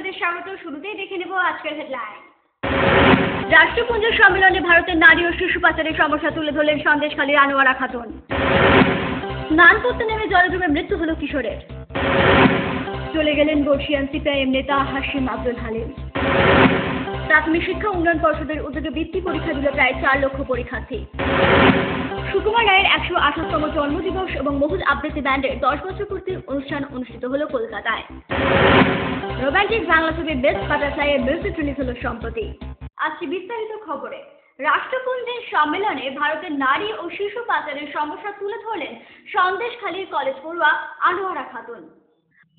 আপনাদের স্বাগত। শুরুতেই দেখে নেব আজকের হেডলাইন। রাষ্ট্রপুঞ্জ সম্মেলনে ভারতের নারী ও শিশু পাচারের সমস্যা তুলে ধরলেন সন্দেশখালীর আনোয়ারা খাতুন। স্নান করতে নেমে জলডুবে মৃত্যু হলো কিশোরের। চলে গেলেন বর্ষিয়ান সিপিআইএম নেতা হাশিম আব্দুল হালিম। প্রাথমিক শিক্ষা উন্নয়ন পর্ষদের উদ্যোগে বৃত্তি পরীক্ষা দিল প্রায় 4 লক্ষ পরীক্ষার্থী। সুকুমার রায়ের 128তম জন্মদিবস এবং মহুল আবৃত্তি ব্যান্ডের 10 বছর পূর্তির অনুষ্ঠান অনুষ্ঠিত হলো কলকাতায়। রোমান্টিক বাংলা ছবি বেস্ট বাটারফ্লাইয়ের মিউজিক রিলিজ হলো সম্প্রতি। আজকে বিস্তারিত খবরে। রাষ্ট্রপুঞ্জের সম্মেলনে ভারতের নারী ও শিশু পাচারের সমস্যা তুলে ধরলেন সন্দেশখালীর কলেজ পড়ুয়া আনোয়ারা খাতুন।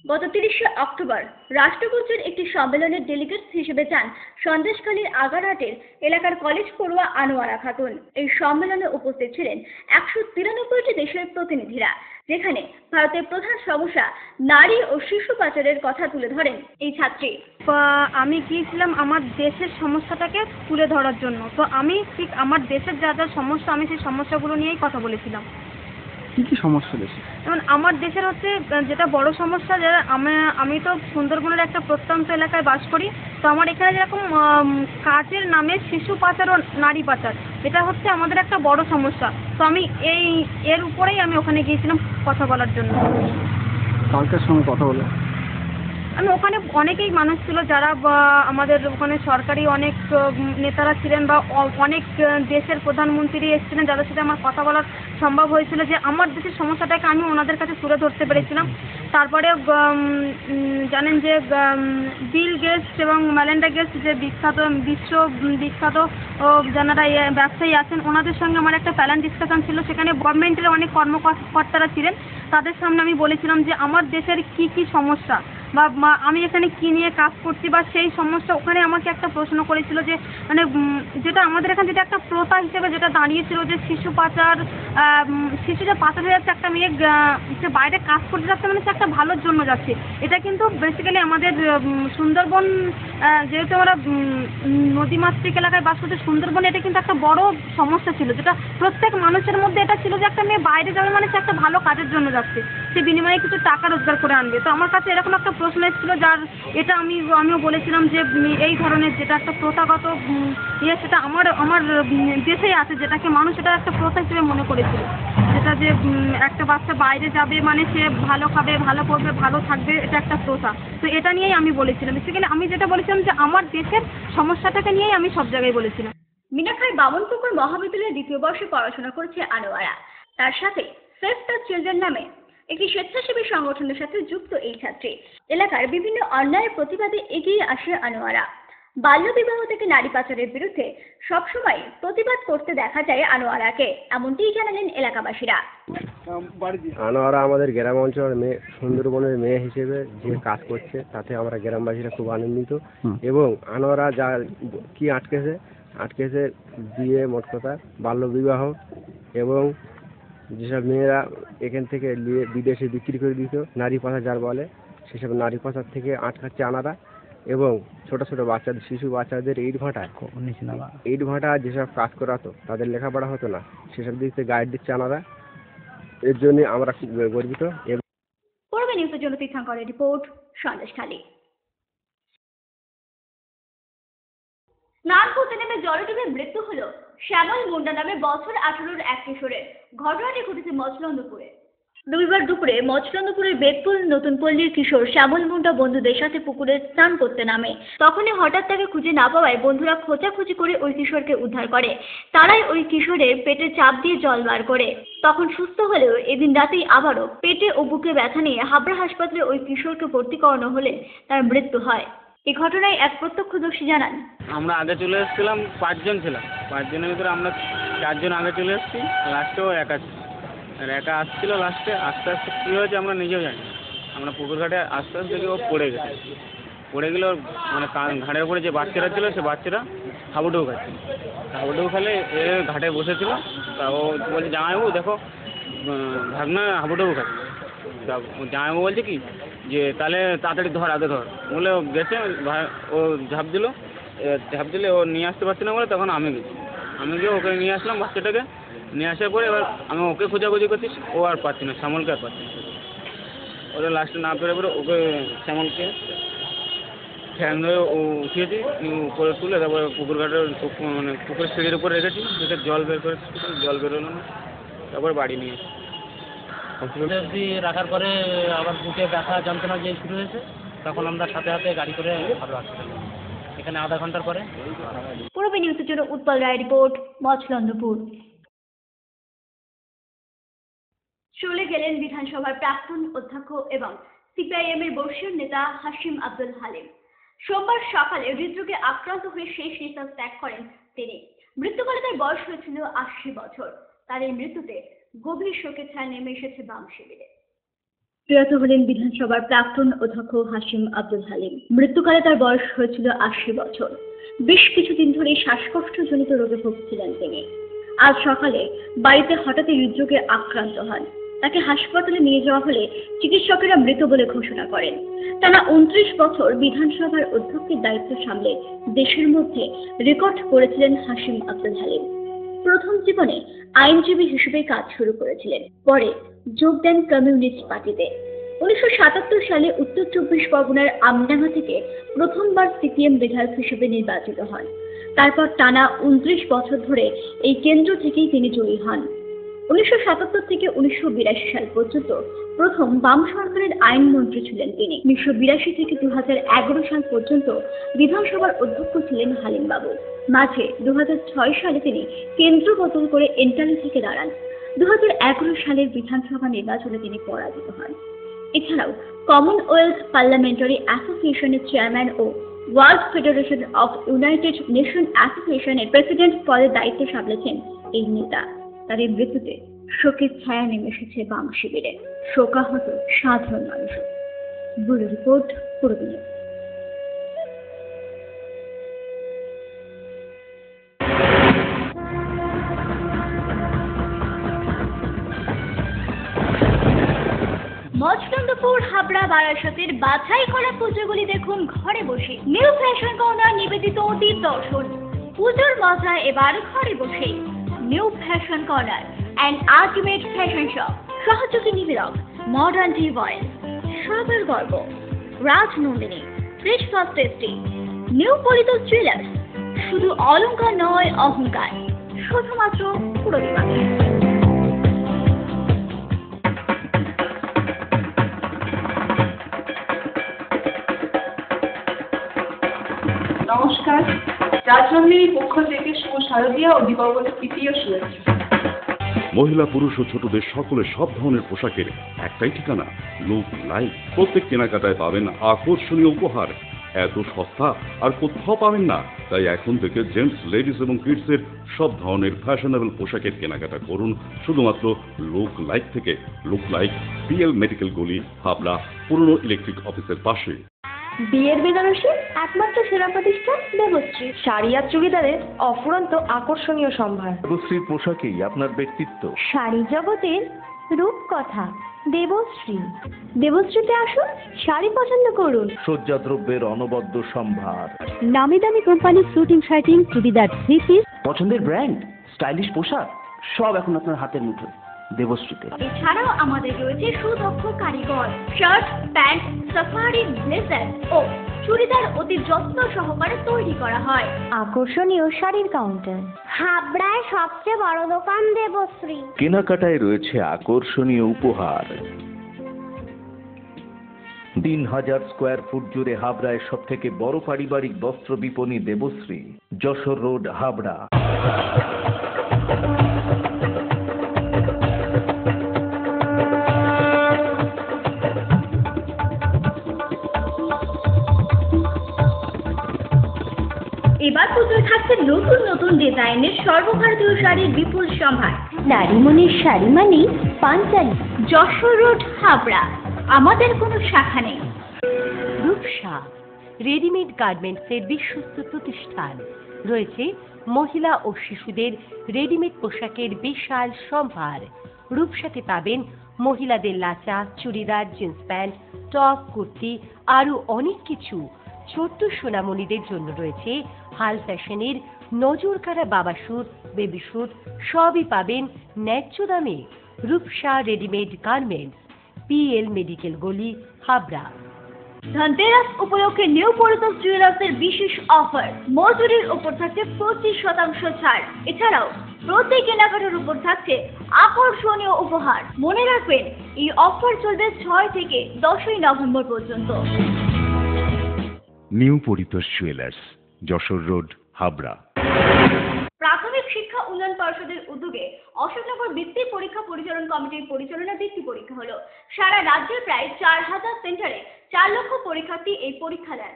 গত 30শে অক্টোবর রাষ্ট্রপুঞ্জের একটি সম্মেলনের ডেলিগেটস হিসেবে যান সন্দেশখালীর আগারহাটের এলাকার কলেজ পড়ুয়া আনোয়ারা খাতুন। এই সম্মেলনে উপস্থিত ছিলেন 193টি দেশের প্রতিনিধিরা, যেখানে ভারতের প্রধান সমস্যা নারী ও শিশু পাচারের কথা তুলে ধরেন এই ছাত্রী। আমি গিয়েছিলাম আমার দেশের সমস্যাটাকে তুলে ধরার জন্য। তো আমি ঠিক আমার দেশের যা যা সমস্যা, আমি সেই সমস্যাগুলো নিয়েই কথা বলেছিলাম। কি সমস্যা দেশে? যেমন আমার দেশের হচ্ছে যেটা বড় সমস্যা, যে আমি তো সুন্দরবনের একটা প্রত্যন্ত এলাকায় বাস করি। তো আমার এখানে যেরকম কাজের নামে শিশু পাচার ও নারী পাচার, এটা হচ্ছে আমাদের একটা বড় সমস্যা। তো আমি এর উপরেই আমি ওখানে গিয়েছিলাম কথা বলার জন্য। কালকের সঙ্গে কথা বলে আমি ওখানে অনেকেই মানুষ ছিল যারা আমাদের ওখানে সরকারি অনেক নেতারা ছিলেন বা অনেক দেশের প্রধানমন্ত্রী এসেছিলেন, যাদের সাথে আমার কথা বলার সম্ভব হয়েছিল, যে আমার দেশের সমস্যাটাকে আমি ওনাদের কাছে তুলে ধরতে পেরেছিলাম। তারপরে জানেন যে বিল গেটস এবং মেলিন্ডা গেটস, যে বিশ্ববিখ্যাত যারা ব্যবসায়ী আছেন, ওনাদের সঙ্গে আমার একটা প্যানেল ডিসকাশন ছিল। সেখানে গভর্নমেন্টের অনেক কর্মকর্তারা ছিলেন। তাদের সামনে আমি বলেছিলাম যে আমার দেশের কি কি সমস্যা বা আমি এখানে কি নিয়ে কাজ করছি বা সেই সমস্যা। ওখানে আমাকে একটা প্রশ্ন করেছিল যে মানে যেটা আমাদের এখানে যেটা একটা প্রথা হিসেবে যেটা দাঁড়িয়েছিল, যে শিশু যে পাচার হয়ে যাচ্ছে, একটা মেয়ে যে বাইরে কাজ করতে যাচ্ছে, মানে সে একটা ভালোর জন্য যাচ্ছে। এটা কিন্তু বেসিক্যালি আমাদের সুন্দরবন, যেহেতু আমরা নদীমাতৃক এলাকায় বাস করছি, সুন্দরবনে এটা কিন্তু একটা বড় সমস্যা ছিল, যেটা প্রত্যেক মানুষের মধ্যে এটা ছিল, যে একটা মেয়ে বাইরে যাবে মানে সে একটা ভালো কাজের জন্য যাচ্ছে, সে বিনিময়ে কিছু টাকা রোজগার করে আনবে। তো আমার কাছে এরকম একটা প্রশ্ন এসেছিল, যার এটা আমিও বলেছিলাম যে এই ধরনের যেটা একটা প্রথাগত সেটা আমার দেশেই আছে, যেটাকে মানুষ এটা একটা প্রথা হিসেবে মনে করেছিল, যেটা যে একটা বাচ্চা বাইরে যাবে মানে সে ভালো খাবে, ভালো পড়বে, ভালো থাকবে, এটা একটা প্রথা। তো এটা নিয়েই আমি বলেছিলাম। বেসিক্যালি আমি যেটা বলেছিলাম যে আমার দেশের সমস্যাটাকে নিয়েই আমি সব জায়গায় বলেছিলাম। মিনাখাই বামনপুকুর মহাবিদ্যালয়ের 2য় বর্ষে পড়াশোনা করছে আনোয়ারা। তার সাথে সেভ দ্য চিলড্রেন নামে একটি স্বেচ্ছাসেবী সংগঠনের সাথে যুক্ত এই ছাত্রী। এলাকার বিভিন্ন অন্যায়ের প্রতিবাদে এগিয়ে আসে আনোয়ারা। বাল্যবিবাহ থেকে নারী পাচারের বিরুদ্ধে সবসময় প্রতিবাদ করতে দেখা যায় আনোয়ারাকে, এমনটিই জানালেন এলাকাবাসীরা। আনোয়ারা আমাদের গ্রাম অঞ্চলের মেয়ে, সুন্দরবনের মেয়ে হিসেবে যে কাজ করছে তাতে আমরা গ্রামবাসীরা খুব আনন্দিত। এবং আনোয়ারা যা কি আটকেছে বিয়ে, মোট কথা বাল্যবিবাহ, এবং যেসব মেয়েরা এখান থেকে নিয়ে বিদেশে বিক্রি করে দিত, নারী পাচার যার বলে, সেসব নারী পাচার থেকে আটকাচ্ছে আনারা। এবং ছোট ছোট বাচ্চাদের, শিশু বাচ্চাদের ইট ভাটা যেসব কাজ করাতো, তাদের লেখাপড়া হতো না, সেসব দিক থেকে গাইড দিচ্ছে আনারা। এর জন্য আমরা খুব গর্বিত। পূর্ব নিউজের জন্য তীর্থঙ্করের রিপোর্ট, সন্দেশখালী। স্নান করতে নেমে জলে ডুবে মৃত্যু হলো শ্যামল মুন্ডা নামে বছর 18-র এক কিশোরের। ঘটনাটি ঘটেছে মচলন্দপুরে। রবিবার দুপুরে মচলন্দপুরের বেদপুর নতুন পল্লীর কিশোর শ্যামল মুন্ডা বন্ধুদের সাথে পুকুরে স্নান করতে নামে। তখনই হঠাৎ তাকে খুঁজে না পাওয়ায় বন্ধুরা খোঁজাখুঁজি করে ওই কিশোরকে উদ্ধার করে। তারাই ওই কিশোরের পেটে চাপ দিয়ে জল বার করে। তখন সুস্থ হলেও এদিন রাতেই আবারও পেটে ও বুকে ব্যথা নিয়ে হাবড়া হাসপাতালে ওই কিশোরকে ভর্তি করানো হলে তার মৃত্যু হয়। এই ঘটনায় এক প্রত্যক্ষদর্শী জানান, আমরা আগে চলে এসেছিলাম, 5 জন ছিলাম। 5 জনের ভিতরে আমরা 4 জন আগে চলে এসেছি, লাস্টেও একা আসছিল। লাস্টে আস্তে আস্তে কী হয়েছে আমরা নিজেও জানি। আমরা পুকুর ঘাটে আস্তে আস্তে দেখি ও পড়ে গেল, মানে ঘাটের উপরে যে বাচ্চারা ছিল, সে বাচ্চারা হাবুডুবু খেলে এ ঘাটে বসেছিল। তা ও বলছে, জামাইবাবু দেখো ভাগনা হাবুডুবু খাচ্ছে। তা জামাইবাবু বলছে কি যে তাহলে তাড়াতাড়ি আগে ধর বলে ও গেছে। ও ঝাঁপ দিলে ও নিয়ে আসতে পারছি না বলে তখন আমি গিয়ে ওকে নিয়ে আসলাম। বাচ্চাটাকে নিয়ে আসার পরে এবার আমি ওকে খোঁজাখুঁজি করছি, ও আর পাচ্ছি না, শ্যামলকে আর পাচ্ছি না। ওদের লাস্টে না পেরে পরে ওকে শ্যামলকে ঠ্যাং ধরে উঠিয়েছি, উপরে তুলে তারপরে পুকুর ঘাটের মানে পুকুরের সিঁড়ির উপরে রেখেছি, রেখে জল বের করে জল বেরোলো না, তারপরে বাড়ি নিয়ে অবধি রাখার পরে আবার বুকে ব্যথা যন্ত্রণা যে শুরু হয়েছে, তখন আমরা সাথে সাথে গাড়ি করে ভালো হাসপাতালে এখানে আধা ঘন্টার পরে। পূর্ব নিউজের জন্য উৎপল রায় রিপোর্ট, মচলন্দপুর। চলে গেলেন বিধানসভার প্রাক্তন অধ্যক্ষ এবং সিপিআইএম এর বর্ষীয় নেতা হাশিম আব্দুল হালিম। সোমবার সকালে হৃদরোগে আক্রান্ত হয়ে শেষ নিঃশ্বাস ত্যাগ করেন তিনি। মৃত্যুকালে তার বয়স হয়েছিল ৮০ বছর। তার এই মৃত্যুতে গভীর শোকের ছায়া নেমে এসেছে বাম শিবিরে। প্রয়াত হলেন বিধানসভার প্রাক্তন অধ্যক্ষ হাশিম আব্দুল হালিম। মৃত্যুকালে তার বয়স হয়েছিল ৮০ বছর। বেশ কিছুদিন ধরে শ্বাসকষ্টজনিত রোগে ভুগছিলেন তিনি। আজ সকালে বাড়িতে হঠাৎই হৃদরোগে আক্রান্ত হন। তাকে হাসপাতালে নিয়ে যাওয়া হলে চিকিৎসকেরা মৃত বলে ঘোষণা করেন। টানা ২৯ বছর বিধানসভার অধ্যক্ষের দায়িত্ব সামলে দেশের মধ্যে রেকর্ড করেছিলেন হাশিম আব্দুল হালিম। প্রথম জীবনে আইনজীবী হিসেবে কাজ শুরু করেছিলেন, পরে যোগ দেন কমিউনিস্ট পার্টিতে। ১৯৭৭ সালে উত্তর ২৪ পরগনার আমডাঙ্গা থেকে প্রথমবার সিপিএম বিধায়ক হিসেবে নির্বাচিত হন। তারপর টানা ২৯ বছর ধরে এই কেন্দ্র থেকেই তিনি জয়ী হন। ১৯৭৭ থেকে ১৯৮২ সাল পর্যন্ত প্রথম বাম সরকারের আইনমন্ত্রী ছিলেন তিনি। ১৯৮২ থেকে ২০১১ সাল পর্যন্ত বিধানসভার অধ্যক্ষ ছিলেন হালিম বাবু। মাঝে ২০০৬ সালে তিনি কেন্দ্র বদল করে এন্টালি থেকে দাঁড়ান। ২০১১ সালের বিধানসভা নির্বাচনে তিনি পরাজিত হন। এছাড়াও কমনওয়েলথ পার্লামেন্টারি অ্যাসোসিয়েশনের চেয়ারম্যান ও World Federation of United Nation অ্যাসোসিয়েশনের প্রেসিডেন্ট পদের দায়িত্ব সামলেছেন এই নেতা। তার এই মৃত্যুতে শোকের ছায়া নেমে এসেছে বাম শিবিরে, শোকাহত সাধারণ মানুষ। ব্যুরো রিপোর্ট, পূর্ব নিউজ। মচলন্দপুর, হাবড়া, বারাসাতের বাছাই করা পুজোগুলি দেখুন ঘরে বসে। নিউ ফ্যাশন কর্নার নিবেদিত অতীত দর্শন। পুজোর মজা এবার ঘরে বসেই। New fashion corner and ultimate fashion shop. সহযোগী নিবেদক মডার্ন টি অয়েল, সবার গর্ব Rajnandini, fresh first tasty, new Palit jewellers. শুধু অলংকার নয়, অহংকার, শুধুমাত্র পুরোদিবাকে। নমস্কার, রাজনন্দিনীর পক্ষ থেকে শুভ শারদীয়া ও দীপাবলির তৃতীয় শুভেচ্ছা। মহিলা, পুরুষ ও ছোটদের সকলের সব ধরনের পোশাকের একটাই ঠিকানা, লুক লাইক। প্রত্যেক কেনাকাটায় পাবেন আকর্ষণীয় উপহার। এত সস্তা আর কোথাও পাবেন না। তাই এখন থেকে জেন্টস, লেডিস এবং কিডসের সব ধরনের ফ্যাশনেবল পোশাকের কেনাকাটা করুন শুধুমাত্র লুক লাইক থেকে। লুক লাইক, পিএল মেডিকেল গলি, হাবড়া, পুরনো ইলেকট্রিক অফিসের পাশে। বিয়ের বেনারসি একমাত্র সেরা প্রতিষ্ঠান দেবশ্রী। শাড়ি আর চুড়িদারের অফুরন্ত আকর্ষণীয় সম্ভার। দেবশ্রীর পোশাকেই আপনার ব্যক্তিত্ব। শাড়ি জগতের রূপকথা দেবশ্রী। দেবশ্রীতে আসুন, শাড়ি পছন্দ করুন। সজ্জাদ্রব্যের অনবদ্য সম্ভার। নামি দামি কোম্পানির শুটিং শার্টিং, চুড়িদার, থ্রি পিস, পছন্দের ব্র্যান্ড, স্টাইলিশ পোশাক সব এখন আপনার হাতের মুঠোয় দেবশ্রীতে। এছাড়াও আমাদের রয়েছে সুদক্ষ কারিগর। শার্ট, প্যান্ট, সাফারি, ব্লেজার ও চুড়িদার অতি যত্ন সহকারে তৈরি করা হয়। আকর্ষণীয় শাড়ির কাউন্টার। হাবড়ায় সবচেয়ে বড় দোকান দেবশ্রী। কেনাকাটায় রয়েছে আকর্ষণীয় উপহার। ৩,০০০ স্কোয়ার ফুট জুড়ে হাবড়ায় সব থেকে বড় পারিবারিক বস্ত্র বিপণী দেবশ্রী, যশোর রোড, হাবড়া। এবার পুজোয় থাকছে নতুন নতুন ডিজাইনের সর্বভারতীয় শাড়ির বিপুল সম্ভার। নারী মনের শাড়ি মানেই পাঞ্চালী। যশোর রোড, হাবড়া। আমাদের কোনো শাখা নেই। রূপসা রেডিমেড গার্মেন্টসের বিশ্বস্ত প্রতিষ্ঠান। রয়েছে মহিলা ও শিশুদের রেডিমেড পোশাকের বিশাল সম্ভার। রূপসাতে পাবেন মহিলাদের lachha, churidar, jeans pant, top, kurti, আরও অনেক কিছু। ছোট্ট সোনামণিদের জন্য রয়েছে হাল ফ্যাশনের নজর কাড়া বাবা স্যুট, বেবি স্যুট, সবই পাবেন ন্যায্য দামে। Rupsa readymade garments, PL medical গলি, হাবড়া। ধনতেরাস উপলক্ষে নিউ পরিতোষ জুয়েলার্সের বিশেষ অফার, মজুরির উপর থাকছে 25% ছাড়। এছাড়াও প্রতি কেনাকাটার উপর থাকছে আকর্ষণীয় উপহার। মনে রাখবেন, এই অফার চলবে 6 থেকে 10ই নভেম্বর পর্যন্ত। New Paritosh jewellers, Jessore road, Habra. প্রাথমিক শিক্ষা উন্নয়ন পর্ষদের উদ্যোগে অশোকনগর বৃত্তি পরীক্ষা পরিচালন কমিটির পরিচালনায় বৃত্তি পরীক্ষা হলো। সারা রাজ্যের প্রায় 4000 সেন্টারে 4 লক্ষ পরীক্ষার্থী এই পরীক্ষা দেন।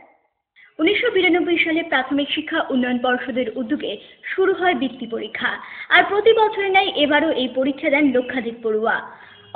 1992 সালে প্রাথমিক শিক্ষা উন্নয়ন পর্ষদের উদ্যোগে শুরু হয় বৃত্তি পরীক্ষা। আর প্রতি বছরের ন্যায় এবারও এই পরীক্ষা দেন লক্ষাধিক পড়ুয়া।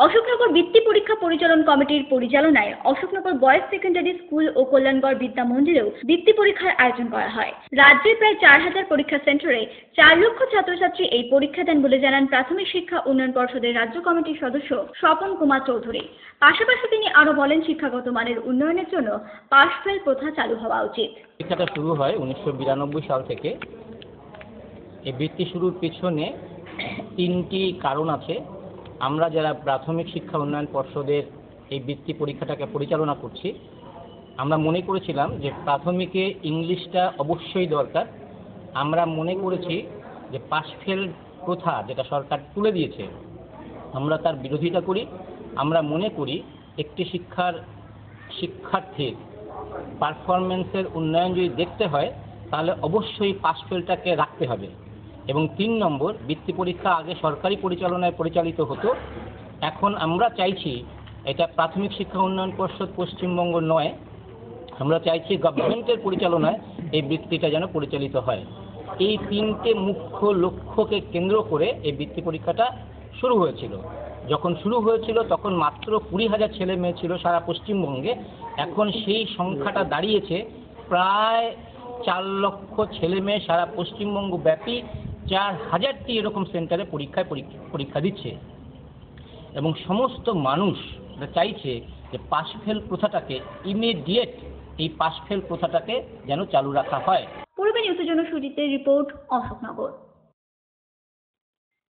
অশোকনগর বৃত্তি পরীক্ষা পরিচালন কমিটির পরিচালনায় অশোকনগর বয়েজ সেকেন্ডারি স্কুল ও কল্যাণগড় বিদ্যা মন্দিরেও বৃত্তি পরীক্ষার আয়োজন করা হয়। রাজ্যের প্রায় 4000 পরীক্ষা সেন্টারে 4 লক্ষ ছাত্রছাত্রী এই পরীক্ষা দেন বলে জানান প্রাথমিক শিক্ষা উন্নয়ন পর্ষদের রাজ্য কমিটির সদস্য স্বপন কুমার চৌধুরী। পাশাপাশি তিনি আরো বলেন, শিক্ষাগত মানের উন্নয়নের জন্য পাশ ফেল প্রথা চালু হওয়া উচিত। পরীক্ষাটা শুরু হয় 1992 সাল থেকে। এই বৃত্তি শুরুর পেছনে 3টি কারণ আছে। আমরা যারা প্রাথমিক শিক্ষা উন্নয়ন পর্ষদের এই বৃত্তি পরীক্ষাটাকে পরিচালনা করছি, আমরা মনে করেছিলাম যে প্রাথমিকে ইংলিশটা অবশ্যই দরকার। আমরা মনে করেছি যে পাস ফেল প্রথা যেটা সরকার তুলে দিয়েছে, আমরা তার বিরোধিতা করি। আমরা মনে করি একটি শিক্ষার্থীর পারফরমেন্সের উন্নয়ন যদি দেখতে হয় তাহলে অবশ্যই পাস ফেলটাকে রাখতে হবে। এবং 3 নম্বর, বৃত্তি পরীক্ষা আগে সরকারি পরিচালনায় পরিচালিত হতো, এখন আমরা চাইছি এটা প্রাথমিক শিক্ষা উন্নয়ন পর্ষদ পশ্চিমবঙ্গ নয়, আমরা চাইছি গভর্নমেন্টের পরিচালনায় এই বৃত্তিটা যেন পরিচালিত হয়। এই 3টে মুখ্য লক্ষ্যকে কেন্দ্র করে এই বৃত্তি পরীক্ষাটা শুরু হয়েছিল। যখন শুরু হয়েছিল তখন মাত্র 20,000 ছেলে মেয়ে ছিল সারা পশ্চিমবঙ্গে। এখন সেই সংখ্যাটা দাঁড়িয়েছে প্রায় 4 লক্ষ ছেলে মেয়ে সারা পশ্চিমবঙ্গ ব্যাপী 4000টি এরকম সেন্টারে পরীক্ষা দিচ্ছে। এবং সমস্ত মানুষ চাইছে যে পাস ফেল প্রথাটাকে ইমিডিয়েট, এই পাস ফেল প্রথাটাকে যেন চালু রাখা হয়। পূর্বে নিউজের জন্য সুজিতের রিপোর্ট, অশোকনগর।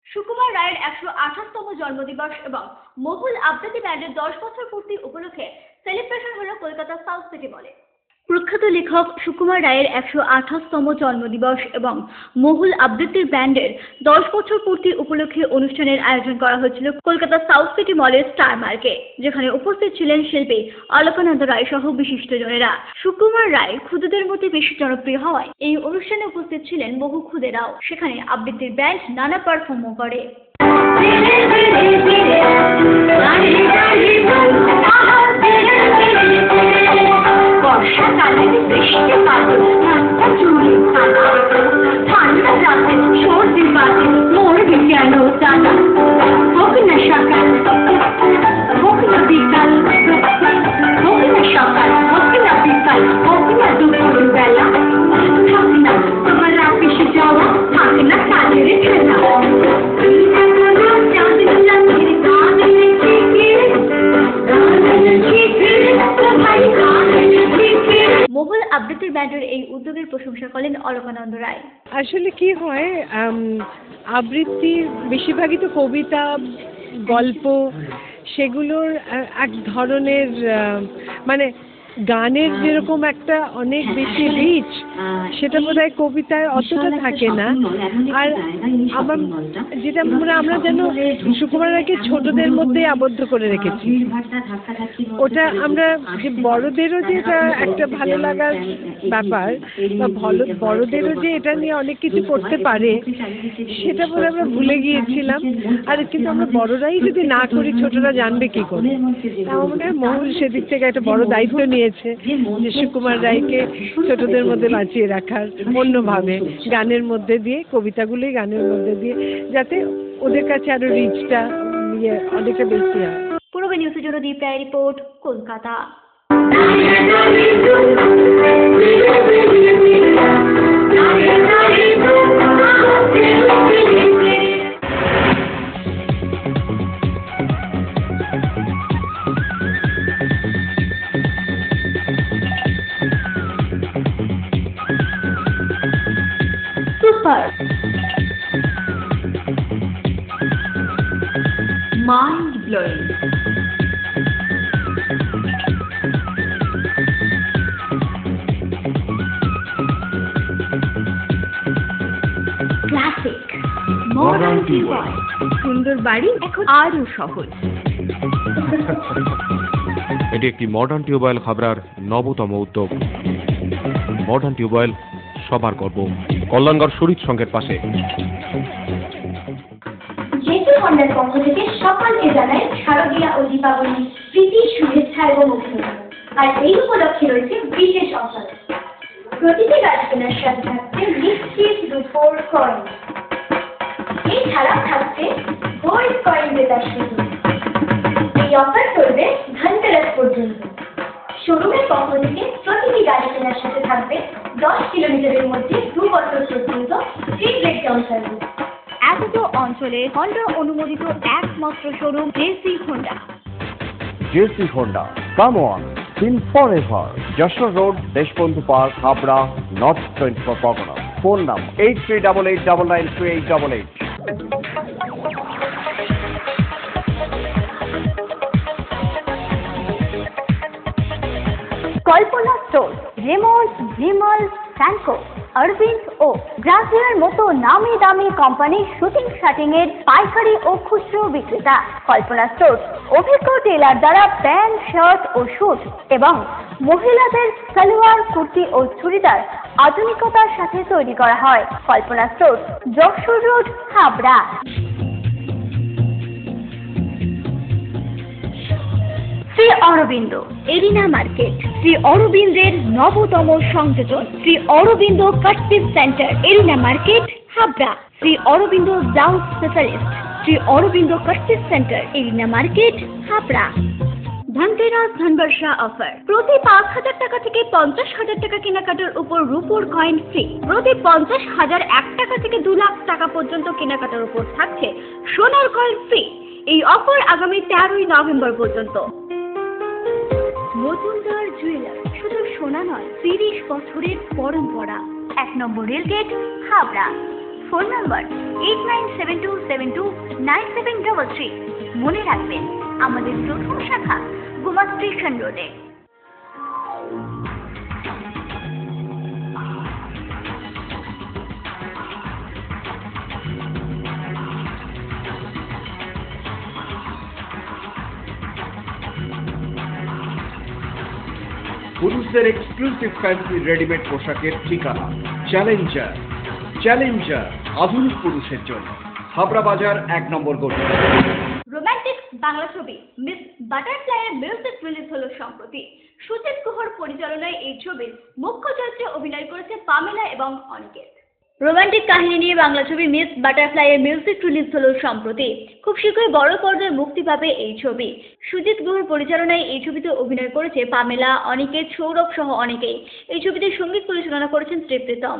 সুকুমার রায়ের 128তম জন্মদিবস এবং মহুল আবৃত্তি ব্যান্ডের 10 বছর পূর্তি উপলক্ষে সেলিব্রেশন হলো কলকাতা সাউথ সিটি মলে। প্রখ্যাত লেখক সুকুমার রায়ের 128তম জন্মদিবস এবং মহুল আবৃত্তির ব্যান্ডের 10 বছর পূর্তি উপলক্ষে অনুষ্ঠানের আয়োজন করা হয়েছিল কলকাতা সাউথ সিটি মলের স্টার মার্কে, যেখানে উপস্থিত ছিলেন শিল্পী অলকানন্দ রায় সহ বিশিষ্টজনেরা। সুকুমার রায় ক্ষুদেদের মধ্যে বেশি জনপ্রিয় হওয়ায় এই অনুষ্ঠানে উপস্থিত ছিলেন বহু ক্ষুদেরাও। সেখানে আবৃত্তির ব্যান্ড নানা পারফর্মও করে। বর্ষাকালে বৃষ্টি পাতে রাস্তা জুড়ে কাদা, ঠান্ডা রাতে সর্দি বাজে মরবি কেন জানা। হোক না সকাল, হোক না বিকাল, হোক না সকাল, হোক না বিকাল, হোক না দুপুর বেলা, থাক না তোমার অফিসে যাওয়া, থাক না কাজের ঠেলা। মহুল আবৃত্তির ব্যান্ডের এই উদ্যোগের প্রশংসা করেন অলকানন্দ রায়। আসলে কি হয়, আবৃত্তি বেশিরভাগই তো কবিতা, গল্প, সেগুলোর এক ধরনের মানে গানের যেরকম একটা অনেক বেশি রিচ, সেটা বোধহয় কবিতায় অতটা থাকে না। আর আমার যেটা আমরা যেন সুকুমার রায়কে ছোটদের মধ্যে আবদ্ধ করে রেখেছি। ওটা আমরা যে বড়দেরও যে এটা একটা ভালো লাগার ব্যাপার, বা বড়দেরও যে এটা নিয়ে অনেক কিছু করতে পারে, সেটা বলে আমরা ভুলে গিয়েছিলাম। আর কিন্তু আমরা বড়রাই যদি না করি, ছোটরা জানবে কি করে? আমার মনে হয় মহুল সেদিক থেকে একটা বড় দায়িত্ব নিয়েছে যে সুকুমার রায়কে ছোটদের মধ্যে বাঁচিয়ে রাখার, অন্যভাবে গানের মধ্যে দিয়ে, কবিতাগুলোই গানের মধ্যে দিয়ে, যাতে ওদের কাছে আরো রিচটা অনেকটা বেশি হয়। পূর্ব নিউজের জন্য Deep Roy report, Kolkata. Super. Mind blowing. Tubewell. সুন্দর বাড়ি এখন আরো সহজ। এটি একটি মডার্ন টিউবওয়েল হাবড়ার নবতম উদ্যোগ। মডার্ন টিউবওয়েল সবার গর্ব। কল্যাণগড় শরীর সংঘের পাশে। জেতু হন্ডার পক্ষ থেকে সকলকে জানাই শারদীয়া ও দীপাবলির প্রীতি শুভেচ্ছা এবং অভিনন্দন। আর এই উপলক্ষে রয়েছে বিশেষ অফার। প্রতিটি গাছ কেনার সাথে থাকছে নিশ্চিত রূপোর কয়েন। এছাড়াও থাকছে গোল্ড কয়েন জেতার সুযোগ। এই অফার চলবে ধনতেরাস পর্যন্ত। শোরুমের পক্ষ থেকে প্রতিটি গাড়ি কেনার সাথে থাকবে 10 কিলোমিটারের মধ্যে 2 বছর পর্যন্ত ফ্রি ব্রেকডাউন সার্ভিস। এত অঞ্চলে হন্ডা অনুমোদিত একমাত্র showroom JC Honda. JC Honda, come on, seen forever. Jessore road, Deshbandhu park, Habra, north 24 Pargana. Phone number 8388993888। Kalpana store, Raymonds, Vimal, Franco, Arvind ও গ্রাসিয়ার মতো নামি দামি কোম্পানির শুটিং শাটিং এর পাইকারি ও খুচরো বিক্রেতা। কল্পনা স্টোর অভিজ্ঞ টেলার দ্বারা প্যান্ট, শার্ট ও স্যুট এবং মহিলাদের সালোয়ার, কুর্তি ও চুড়িদার আধুনিকতার সাথে তৈরি করা হয়। Kalpana store, Jessore road, Habra. Shri Aurobindo arena market, Shri অরবিন্দের নবতম সংযোজন। Shri Aurobindo cut piece centre, arena market, Habra. Shri Aurobindo blouse specialist, Shri Aurobindo cut piece centre, arena market, Habra. Dhanteras Dhanbarsha offer. প্রতি 5,000 টাকা থেকে 50,000 টাকা কেনাকাটার উপর রূপোর কয়েন ফ্রি। প্রতি 50,001 টাকা থেকে 2 লাখ টাকা পর্যন্ত কেনাকাটার উপর থাকছে সোনার কয়েন ফ্রি। এই অফার আগামী 13ই নভেম্বর পর্যন্ত। মজুমদার জুয়েলার, শুধু সোনা নয়, 30 বছরের পরম্পরা। 1 নম্বর রেলগেট, হাবড়া। Phone number 8972729733। মনে রাখবেন, আমাদের প্রথম শাখা গোমা স্টেশন রোডে। পুরুষদের এক্সক্লুসিভ ফ্যান্সি রেডিমেড পোশাকের ঠিকানা চ্যালেঞ্জার। চ্যালেঞ্জার আধুনিক পুরুষের জন্য। হাবড়া বাজার 1 নম্বর গলি। রোমান্টিক বাংলা ছবি মিস বাটারফ্লাইয়ের মিউজিক রিলিজ হলো সম্প্রতি। সুজিত গুহর পরিচালনায় এই ছবির মুখ্য চরিত্রে অভিনয় করেছে পামেলা এবং অনিকেত। রোমান্টিক কাহিনী নিয়ে বাংলা ছবি মিস বাটারফ্লাইয়ের মিউজিক রিলিজ হলো সম্প্রতি। খুব শীঘ্রই বড় পর্দায় মুক্তি পাবে এই ছবি। সুজিত গুহর পরিচালনায় এই ছবিতে অভিনয় করেছে পামেলা, অনিকেত, সৌরভ সহ অনেকেই। এই ছবিতে সঙ্গীত পরিচালনা করেছেন শ্রীপ্রীতম।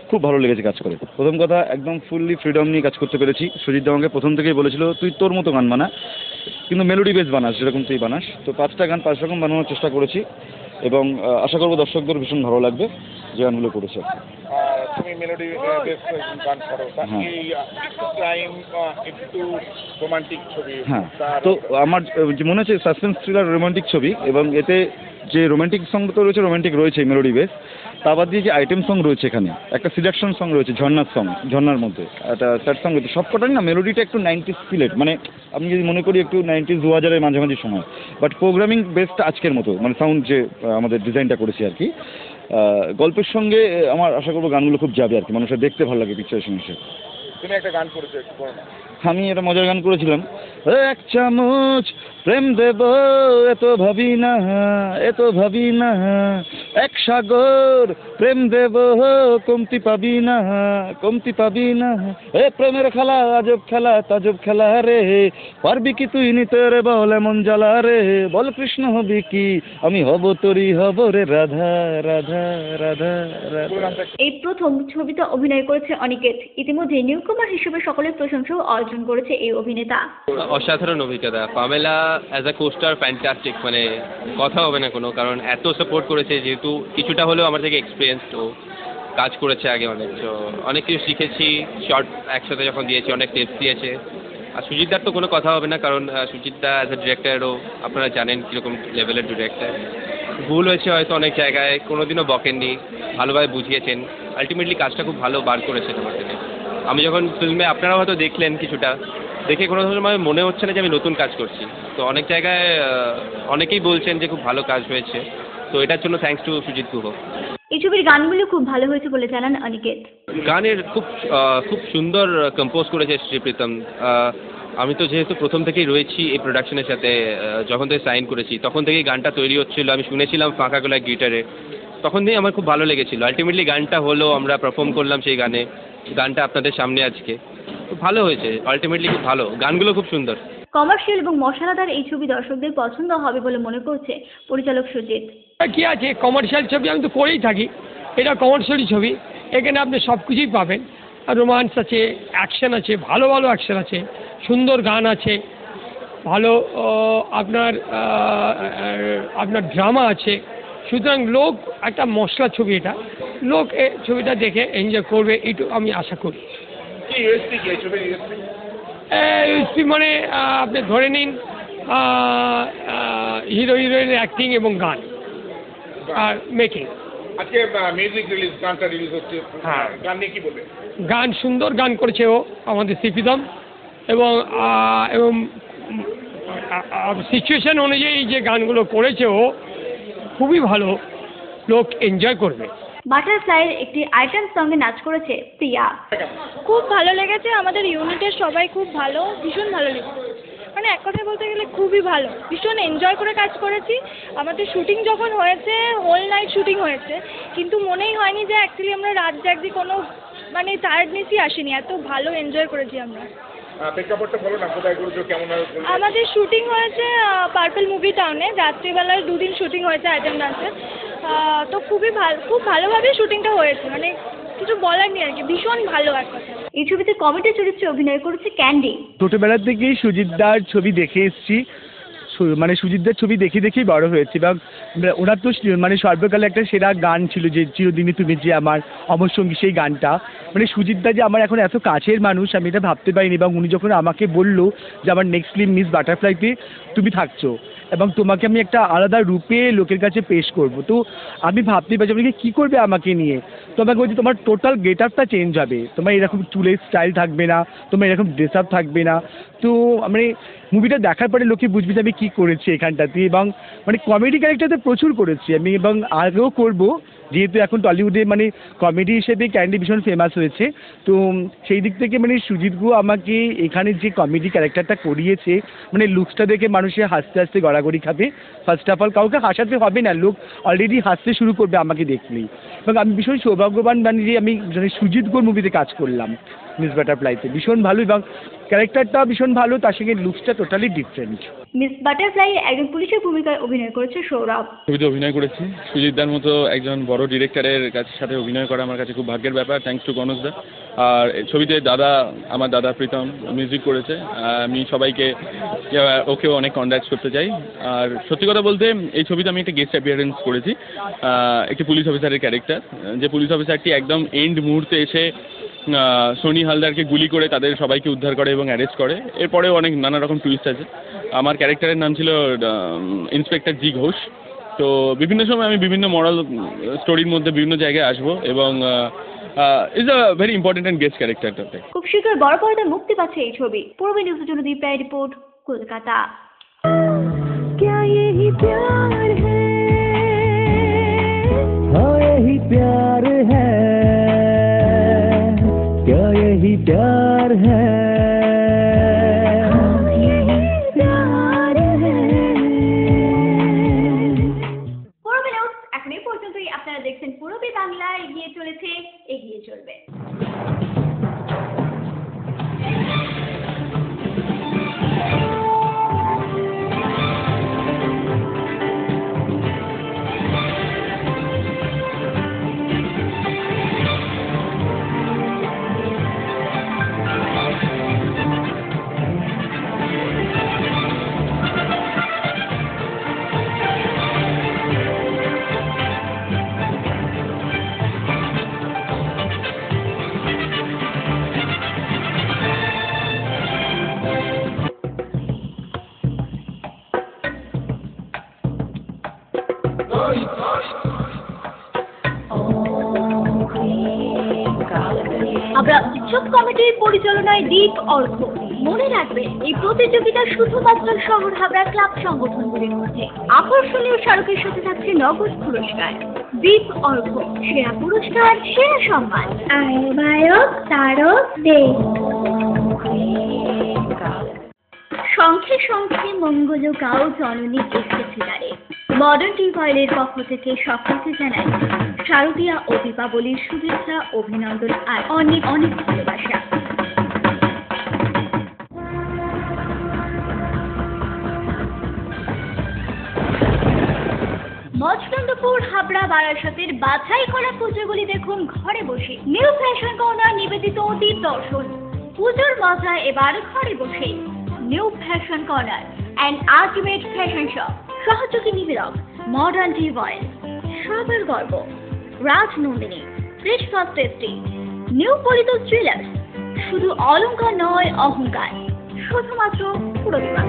খুব ভালো লেগেছে কাজ করে। প্রথম কথা, একদম ফুললি ফ্রিডম নিয়ে কাজ করতে পেরেছি। সুজিত আমাকে প্রথম থেকেই বলেছিল তুই তোর মতো গান বানা, কিন্তু মেলোডি বেস বানাস, যেরকম তুই বানাস। তো 5টা গান 5 রকম বানানোর চেষ্টা করেছি এবং আশা করবো দর্শকদের ভীষণ ভালো লাগবে যে গানগুলো করেছে। তুমি মেলোডি বেস গান করো, এই একটু ক্রাইম, একটু রোমান্টিক ছবি। হ্যাঁ, তো আমার যে মনে হচ্ছে সাসপেন্স থ্রিলার রোমান্টিক ছবি, এবং এতে যে রোমান্টিক সং তো রয়েছে, রোমান্টিক রয়েছে মেলোডি বেস, তা বাদ দিয়ে যে আইটেম সং রয়েছে, এখানে একটা সিলেকশন সং রয়েছে, ঝর্ণার সং, ঝর্ণার মধ্যে একটা স্যাড সং রয়েছে। সবকটাই না মেলোডিটা একটু 90s সিলেট, মানে আমি যদি মনে করি একটু 90s 2000-এর মাঝামাঝি সময়, বাট প্রোগ্রামিং বেসটা আজকের মতো, মানে সাউন্ড যে আমাদের ডিজাইনটা করেছি আর কি। গল্পের সঙ্গে আমার আশা করবো গানগুলো খুব যাবে আর কি, মানুষের দেখতে ভালো লাগে পিকচারের সঙ্গে। তুমি একটা গান করেছো, একটু বলো না। আমি একটা মজার গান করেছিলাম, 1 চামচ প্রেম দেব, এত ভাবি না, এত ভাবি না, 1 সাগর প্রেম দেব, কমতি পাবি না, কমতি পাবি না। এ প্রেমের খেলা আজব খেলা, তাজব খেলা রে, পারবি কি তুই নিতে রে, বল এমন জ্বালা রে, বল কৃষ্ণ হবি কি, আমি হব তোরই হব রে, রাধা রাধা রাধা রাধা। এই প্রথম ছবিতে অভিনয় করেছে অনিকেত। ইতিমধ্যে নিউকমার হিসেবে সকলের প্রশংসাও অর্জন করেছে এই অভিনেতা। অসাধারণ অভিজ্ঞতা। Pamela as a coaster fantastic, মানে কথা হবে না কোনো, কারণ এত সাপোর্ট করেছে, যেহেতু কিছুটা হলেও আমার থেকে এক্সপিরিয়েন্স, তো কাজ করেছে আগে অনেক, তো অনেক কিছু শিখেছি। শর্ট একসাথে যখন দিয়েছি অনেক টিপস দিয়েছে। আর সুজিতদার তো কোনো কথা হবে না, কারণ সুজিতদা অ্যাজ এ ডিরেক্টরও আপনারা জানেন কীরকম লেভেলের ডিরেক্টর। ভুল হয়েছে হয়তো অনেক জায়গায়, কোনোদিনও বকেননি, ভালোভাবে বুঝিয়েছেন। আলটিমেটলি কাজটা খুব ভালো বার করেছেন আমার থেকে। আমি যখন ফিল্মে আপনারা হয়তো দেখলেন কিছুটা, দেখে কোনো সময় মনে হচ্ছে না যে আমি নতুন কাজ করছি। তো অনেক জায়গায় অনেকেই বলছেন যে খুব ভালো কাজ হয়েছে, তো এটার জন্য থ্যাঙ্কস টু সুজিত গুহ। এই ছবির গানগুলো খুব ভালো হয়েছে বলে জানান অনিকেত। গানের খুব সুন্দর কম্পোজ করেছে শ্রীপ্রীতম। আমি তো যেহেতু প্রথম থেকেই রয়েছি এই প্রোডাকশনের সাথে, যখন থেকে সাইন করেছি তখন থেকেই গানটা তৈরি হচ্ছিল, আমি শুনেছিলাম ফাঁকা গলায় গিটারে, তখন থেকেই আমার খুব ভালো লেগেছিল। আলটিমেটলি গানটা হলো, আমরা পারফর্ম করলাম সেই গানটা আপনাদের সামনে আজকে, খুব ভালো হয়েছে। আলটিমেটলি খুব ভালো, গানগুলো খুব সুন্দর। কমার্শিয়াল এবং মশলাদার এই ছবি দর্শকদের পছন্দ হবে বলে মনে করছে পরিচালক সুজিত। কি আছে, কমার্শিয়াল ছবি আমি তো করেই থাকি, এটা কমার্শিয়ালি ছবি, এখানে আপনি সব কিছুই পাবেন। রোমান্স আছে, অ্যাকশন আছে, ভালো ভালো অ্যাকশন আছে, সুন্দর গান আছে, ভালো আপনার ড্রামা আছে। সুতরাং লোক একটা মশলা ছবি, এটা লোক এই ছবিটা দেখে এনজয় করবে, এইটু আমি আশা করি। ইউএসপি মানে আপনি ধরে নিন হিরো হিরোইনের অ্যাক্টিং এবং গান আর মেকিং। আজকে মিউজিক রিলিজ, গানটা রিলিজ হচ্ছে, হ্যাঁ, গান নিয়ে কি বলবে? গান সুন্দর গান করেছে ও, আমাদের শ্রীপ্রীতম, এবং সিচুয়েশন অনুযায়ী যে গানগুলো করেছে ও খুবই ভালো, লোক এনজয় করবে। বাটারফ্লাইয়ের একটি আইটেম সঙ্গে নাচ করেছে প্রিয়া। খুব ভালো লেগেছে, আমাদের ইউনিটের সবাই খুব ভালো, ভীষণ ভালো লেগেছে। মানে এক কথায় বলতে গেলে খুবই ভালো, ভীষণ এনজয় করে কাজ করেছি। আমাদের শুটিং যখন হয়েছে, হোল নাইট শুটিং হয়েছে, কিন্তু মনেই হয়নি যে অ্যাকচুয়ালি আমরা রাত জাগছি, কোনো মানে টায়ার্ডনেসই আসেনি, এত ভালো এনজয় করেছি আমরা। প্রেক্ষাপটটা বলো না, কোথায় করেছো, কেমন? আমাদের শুটিং হয়েছে পার্পল মুভি টাউনে, রাত্রিবেলায় 2 দিন শুটিং হয়েছে আইটেম ডান্সের। তো খুব ভালোভাবে শুটিংটা হয়েছে, মানে কিছু বলার নেই আর কি, ভীষণ ভালো এক কথা। এই ছবিতে কমেডি চরিত্রে অভিনয় করেছে ক্যান্ডি। ছোটবেলা থেকেই সুজিতদার ছবি দেখে এসেছি, মানে সুজিতদার ছবি দেখেই বড় হয়েছে, এবং ওনার তো মানে সর্বকালে একটা সেরা গান ছিল যে চিরদিনই তুমি যে আমার অমর সঙ্গী, সেই গানটা মানে সুজিতদা যে আমার এখন এত কাছের মানুষ আমি এটা ভাবতে পারিনি। এবং উনি যখন আমাকে বললো যে আমার নেক্সট ফিল্ম মিস বাটারফ্লাইতে তুমি থাকছো এবং তোমাকে আমি একটা আলাদা রূপে লোকের কাছে পেশ করব, তো আমি ভাবতে পারছি আপনি কী করবে আমাকে নিয়ে। তো আমাকে বলছি তোমার টোটাল গেট আপটা চেঞ্জ হবে, তোমার এরকম চুলের স্টাইল থাকবে না, তোমার এরকম ড্রেস আপ থাকবে না। তো মানে মুভিটা দেখার পরে লোকে বুঝবে যে আমি কী করেছি এখানটাতে, এবং মানে কমেডি ক্যারেক্টার তো প্রচুর করেছি আমি, এবং আগেও করবো, যেহেতু এখন টলিউডে মানে কমেডি হিসেবে ক্যান্ডি ভীষণ ফেমাস হয়েছে। তো সেই দিক থেকে মানে সুজিত গুহ আমাকে এখানে যে কমেডি ক্যারেক্টারটা করিয়েছে, মানে লুকসটা দেখে মানুষের হাসতে হাসতে গড়াগড়ি খাবে। ফার্স্ট অফ অল কাউকে হাসাতে হবে না, লোক অলরেডি হাসতে শুরু করবে আমাকে দেখলেই। এবং আমি ভীষণ সৌভাগ্যবান মানে যে আমি সুজিত গুহর মুভিতে কাজ করলাম মিস বাটারফ্লাইতে, ভীষণ ভালো, এবং ক্যারেক্টারটা ভীষণ ভালো, তার সঙ্গে লুকসটা টোটালি ডিফারেন্ট। মিস বাটারফ্লাই একজন পুলিশের ভূমিকায় অভিনয় করেছে সৌরভ। ছবিতে অভিনয় করেছি, সুজিতদার মতো একজন বড় ডিরেক্টরের সাথে অভিনয় করা আমার কাছে খুব ভাগ্যের ব্যাপার, থ্যাঙ্কস টু গণেশদা। আর ছবিতে আমার দাদা প্রীতম মিউজিক করেছে। আমি সবাইকে ওকেও অনেক কনগ্রাটস করতে চাই। আর সত্যি কথা বলতে এই ছবিতে আমি একটা গেস্ট অ্যাপিয়ারেন্স করেছি, একটি পুলিশ অফিসারের ক্যারেক্টার, যে পুলিশ অফিসারটি একদম এন্ড মুহূর্তে এসে সনি হালদারকে গুলি করে তাদের সবাইকে উদ্ধার করে এবং অ্যারেস্ট করে। এরপরেও অনেক নানা রকম টুইস্ট আছে। আমার ক্যারেক্টারের নাম ছিল ইন্সপেক্টর জি ঘোষ। তো বিভিন্ন সময় আমি বিভিন্ন মরাল স্টোরির মধ্যে বিভিন্ন জায়গায় আসবো, এবং is a very important and guest ক্যারেক্টারটাতে। খুব শীঘ্রই বড় পর্দায় মুক্তি পাচ্ছে এই ছবি। পূর্বে নিউজের জন্য দীপ রায় রিপোর্ট, কলকাতা। क्या यही प्यार है, हाँ यही प्यार है, क्या यही प्यार है, हाँ यही प्यार है। পূর্বে নিউজ এখন এই পর্যন্তই। আপনারা দেখছেন পূর্বে বাংলা, এগিয়ে চলেছে, এগিয়ে চলবে। হাবড়া উৎসব কমিটির পরিচালনায় দীপ অর্ঘ। মনে রাখবেন, এই প্রতিযোগিতা শুধুমাত্র শহর হাবড়া ক্লাব সংগঠনগুলির মধ্যে। আকর্ষণীয় স্মারকের সাথে থাকছে নগদ পুরস্কার। দীপ অর্ঘ, সেরা পুরস্কার, সেরা সম্মান। আয়নায়ক তারক দে। শঙ্খে শঙ্খে মঙ্গল গাও জননী এসেছিলারে। মডার্ন টিউবওয়েলের পক্ষ থেকে সকলকে জানাই শারদীয়া ও দীপাবলির শুভেচ্ছা, অভিনন্দন আর অনেক অনেক ভালোবাসা। মচনন্দপুর, হাবড়া, বারাসাতের বাছাই করা পুজোগুলি দেখুন ঘরে বসে। নিউ ফ্যাশন কর্নার নিবেদিত অতীত দর্শন। পুজোর মজা এবার ঘরে বসে। New fashion corner and ultimate fashion shop, সহযোগী নিবেদক মডার্ন টিউবওয়েল, সবার গর্ব Rajnandini, fresh first tasty, new Palit jewellers. শুধু অলংকার নয়, অহংকার, শুধুমাত্র পুরস্কার।